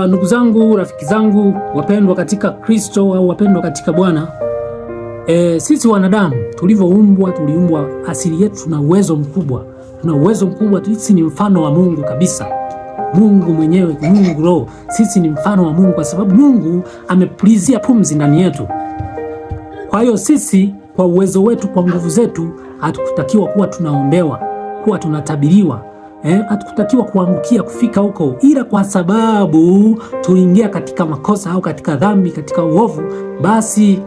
Ndugu zangu, rafiki zangu wapendwa katika Kristo au wapendwa katika Bwana, sisi wanadamu tulivyoumbwa, tuliumbwa, asili yetu tuna uwezo mkubwa. Tuna uwezo mkubwa, sisi ni mfano wa Mungu kabisa. Mungu mwenyewe, Mungu Roho, sisi ni mfano wa Mungu kwa sababu Mungu amepulizia pumzi ndani yetu. Kwa hiyo sisi kwa uwezo wetu, kwa nguvu zetu, hatukutakiwa kuwa tunaombewa, kuwa tunatabiriwa. Hatukutakiwa kuangukia kufika huko, ila kwa sababu tuliingia katika makosa au katika dhambi, katika uovu, basi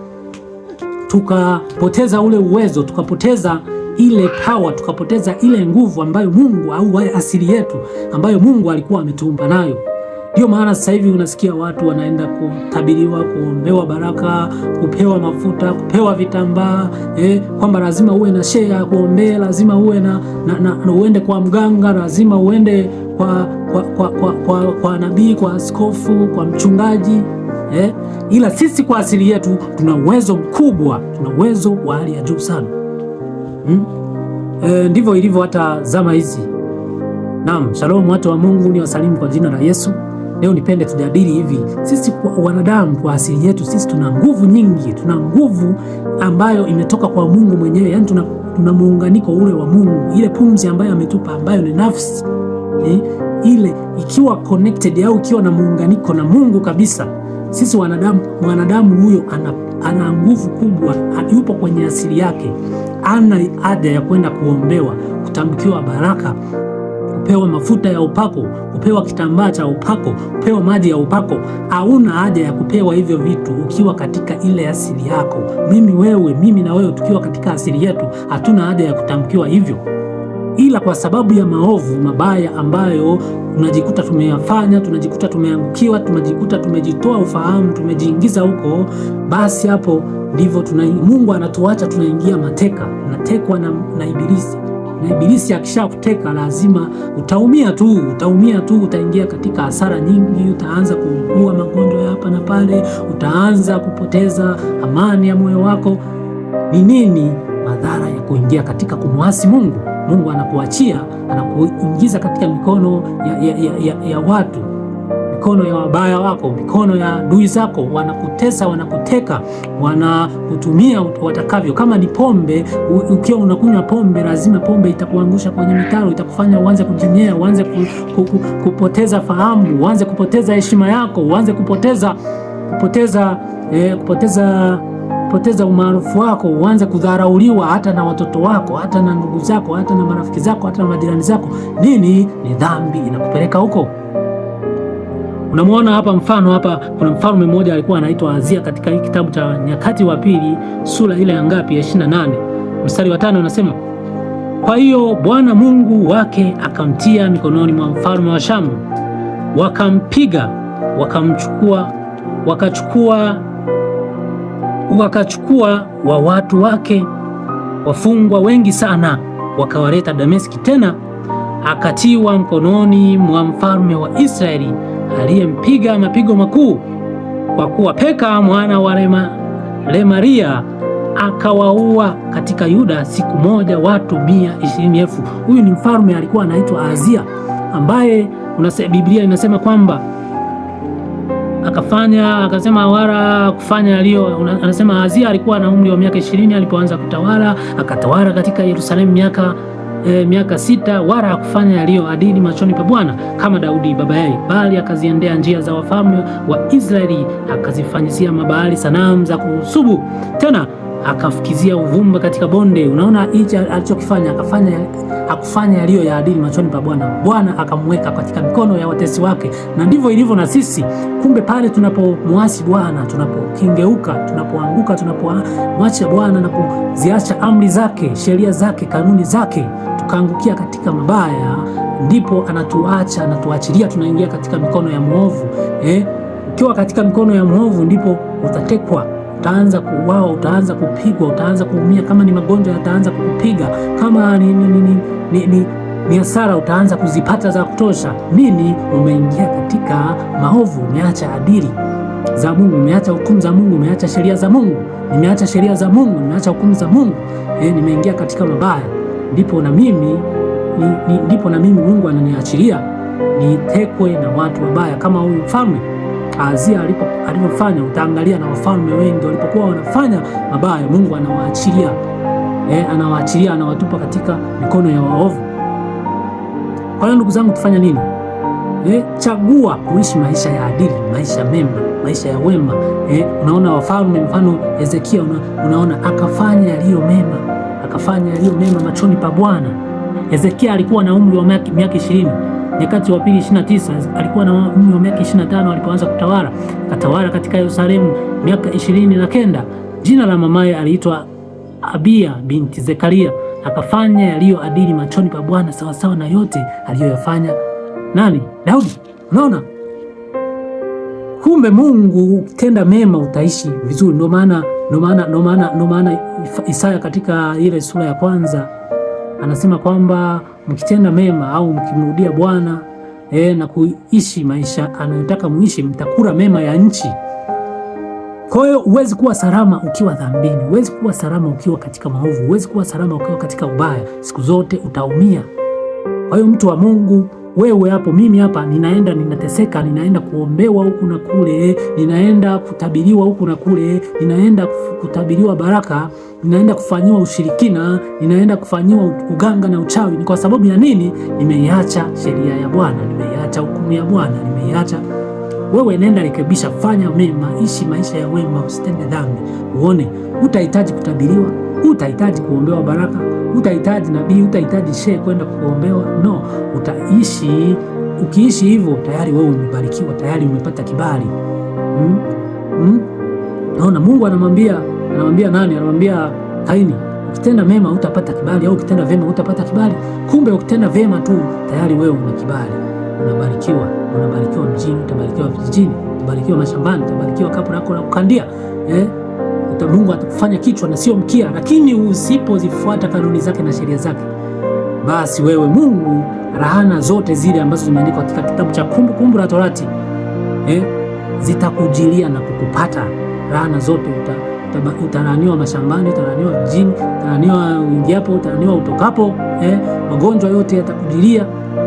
tukapoteza ule uwezo, tukapoteza ile power, tukapoteza ile nguvu ambayo Mungu au asili yetu ambayo Mungu alikuwa ametuumba nayo. Ndio maana sasa hivi unasikia watu wanaenda kutabiriwa, kuombewa baraka, kupewa mafuta, kupewa vitambaa, kwamba lazima uwe na share kuombea, lazima uwe na uende kwa mganga, lazima uende kwa nabii, kwa askofu, kwa mchungaji. Ila sisi kwa asili yetu tuna uwezo mkubwa, tuna uwezo wa hali ya juu sana. Ndivyo ilivyo hata zama hizi. Naam, shalom watu wa Mungu, ni wasalimu kwa jina la Yesu. Leo nipende tujadili hivi. Sisi kwa wanadamu, kwa asili yetu, sisi tuna nguvu nyingi, tuna nguvu ambayo imetoka kwa Mungu mwenyewe. Yaani tuna muunganiko ule wa Mungu, ile pumzi ambayo ametupa, ambayo ni nafsi. Ile ikiwa connected au ikiwa na muunganiko na Mungu kabisa. Sisi mwanadamu huyo ana nguvu kubwa, yupo kwenye asili yake. Ana haja ya kwenda kuombewa, kutamkiwa baraka, kupewa mafuta ya upako, kupewa kitambaa cha upako, kupewa maji ya upako. Hauna haja ya kupewa hivyo vitu ukiwa katika ile asili yako. Mimi na wewe tukiwa katika asili yetu, hatuna haja ya kutamkiwa hivyo. Ila kwa sababu ya maovu mabaya ambayo tunajikuta tumeyafanya, tunajikuta tumeangukiwa, tunajikuta tumejitoa ufahamu, tumejiingiza huko, basi hapo ndivyo Mungu anatuacha tunaingia mateka, tunatekwa na Ibilisi. Na Ibilisi akishakuteka lazima utaumia tu, utaingia katika hasara nyingi, utaanza kuugua magonjwa ya hapa na pale, utaanza kupoteza amani ya moyo wako. Ni nini madhara ya kuingia katika kumwasi Mungu? Mungu anakuachia, anakuingiza katika mikono ya watu, mikono ya wabaya wako, mikono ya adui zako. Wanakutesa, wanakuteka, wanakutumia watakavyo. Kama ni pombe, ukiwa unakunywa pombe, lazima pombe itakuangusha kwenye mitaro, itakufanya uanze kujinyea, uanze kupoteza fahamu, uanze kupoteza heshima yako, uanze kupoteza umaarufu wako, uanze kudharauliwa hata na watoto wako, hata na ndugu zako, hata na marafiki zako, hata na majirani zako. Nini? Ni dhambi inakupeleka huko. Unamwona hapa mfano hapa, kuna mfalme mmoja alikuwa anaitwa Azia. Katika hii kitabu cha Nyakati wa Pili sura ile ya ngapi? Ya 28 mstari wa 5 unasema, kwa hiyo Bwana Mungu wake akamtia mikononi mwa mfalme wa Shamu, wakampiga, wakachukua wa watu wake wafungwa wengi sana, wakawaleta Dameski. Tena akatiwa mkononi mwa mfalme wa Israeli, aliyempiga mapigo makuu, kwa kuwa Peka mwana wa Remalia akawaua katika Yuda siku moja watu 120,000. Huyu ni mfalme alikuwa anaitwa Azia, ambaye Biblia inasema kwamba anasema Azia alikuwa na umri wa miaka 20 alipoanza kutawala. Akatawala katika Yerusalemu miaka 6, wala hakufanya yaliyoadili machoni pa Bwana kama Daudi baba yake, bali akaziendea njia za wafalme wa Israeli, akazifanyisia mabaali sanamu za kusubu. Tena akafukizia uvumba katika bonde. Unaona hichi alichokifanya, hakufanya yaliyoadili machoni pa Bwana. Bwana akamweka katika mikono ya watesi wake. Na ndivyo ilivyo na sisi. Kumbe pale tunapomwasi Bwana, tunapokengeuka, tunapoanguka, tunapomwacha Bwana na kuziacha amri zake, sheria zake, kanuni zake, tukaangukia katika mabaya, ndipo anatuachilia, tunaingia katika mikono ya mwovu. Ukiwa katika mikono ya mwovu ndipo utatekwa, utaanza kuuawa, utaanza kupigwa, utaanza kuumia. Kama ni magonjwa yataanza kukupiga, kama ni hasara utaanza kuzipata za kutosha. Nini? Umeingia katika maovu, umeacha adili za Mungu, umeacha hukumu za Mungu, umeacha sheria za Mungu. Nimeacha sheria za Mungu, nimeacha hukumu za Mungu, nimeingia katika mabaya. Ndipo na mimi Mungu ananiachilia nitekwe na watu wabaya kama huyu mfalme Ahazia alivyofanya. Utaangalia na wafalme wengi walipokuwa wanafanya mabaya, Mungu anawaachilia, anawaachilia, anawatupa katika mikono ya waovu. Kwa hiyo ndugu zangu, tufanya nini? Chagua kuishi maisha ya adili, maisha mema, maisha ya wema. Unaona wafalme, mfano Hezekia, unaona akafanya yaliyo mema machoni pa Bwana. Hezekia alikuwa na umri wa miaka 20. Nyakati wa pili 29 alikuwa na umri wa miaka 25 alipoanza kutawala. Akatawala katika Yerusalemu miaka 29. Jina la mamaye aliitwa Abia binti Zekaria. Akafanya yaliyo adili machoni pa Bwana, sawasawa na yote aliyoyafanya nani? Daudi. Unaona, kumbe Mungu ukitenda mema utaishi vizuri. Ndio maana Isaya katika ile sura ya 1 anasema kwamba mkitenda mema au mkimrudia Bwana na kuishi maisha anayotaka muishi, mtakula mema ya nchi. Kwa hiyo huwezi kuwa salama ukiwa dhambini, huwezi kuwa salama ukiwa katika maovu, huwezi kuwa salama ukiwa katika ubaya. Siku zote utaumia. Kwa hiyo mtu wa Mungu, wewe hapo, mimi hapa ninateseka, ninaenda kuombewa huku na kule, ninaenda kutabiriwa huku na kule, ninaenda kutabiriwa baraka, ninaenda kufanyiwa ushirikina, ninaenda kufanyiwa uganga na uchawi. Ni kwa sababu ya nini? Nimeiacha sheria ya Bwana, nimeiacha hukumu ya Bwana, nimeiacha. Wewe nenda rekebisha, fanya mema, ishi maisha ya wema, usitende dhambi. Uone, utahitaji kutabiriwa, utahitaji kuombewa baraka, utahitaji nabii, utahitaji shehe kwenda kuombewa. No, utaishi. Ukiishi hivyo tayari wewe umebarikiwa, tayari umepata kibali. Naona Mungu anamwambia nani? Anamwambia Kaini, ukitenda mema utapata kibali, au ukitenda vema utapata kibali. Kumbe ukitenda vema tu tayari wewe una kibali, unabarikiwa. Unabarikiwa mjini, utabarikiwa vijijini, utabarikiwa mashambani, utabarikiwa kapu lako la kukandia. Mungu atakufanya kichwa na sio mkia. Lakini usipozifuata kanuni zake na sheria zake, basi wewe Mungu, rahana zote zile ambazo zimeandikwa katika kitabu cha Kumbukumbu la Torati zitakujilia na kukupata. Rahana zote, utalaniwa mashambani, utalaniwa vijijini, utalaniwa uingiapo, utalaniwa utokapo. Magonjwa yote yatakujilia.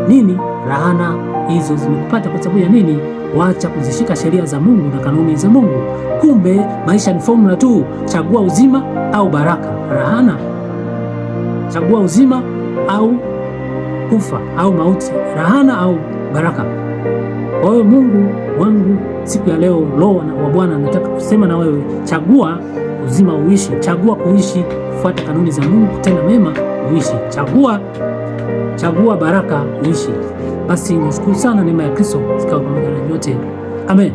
Nini? Rahana hizo zimekupata kwa sababu ya nini? Wacha kuzishika sheria za Mungu na kanuni za Mungu. Kumbe maisha ni formula tu, chagua uzima au baraka. Rahana, chagua uzima au kufa au mauti, rahana au baraka. Kwa hiyo Mungu wangu, siku ya leo, Roho wa Bwana anataka kusema na wewe, chagua uzima uishi, chagua kuishi kufuata kanuni za Mungu, kutenda mema uishi, chagua baraka uishi. Basi nashukuru sana, neema ya Kristo zikawa pamoja na nyote. Amen.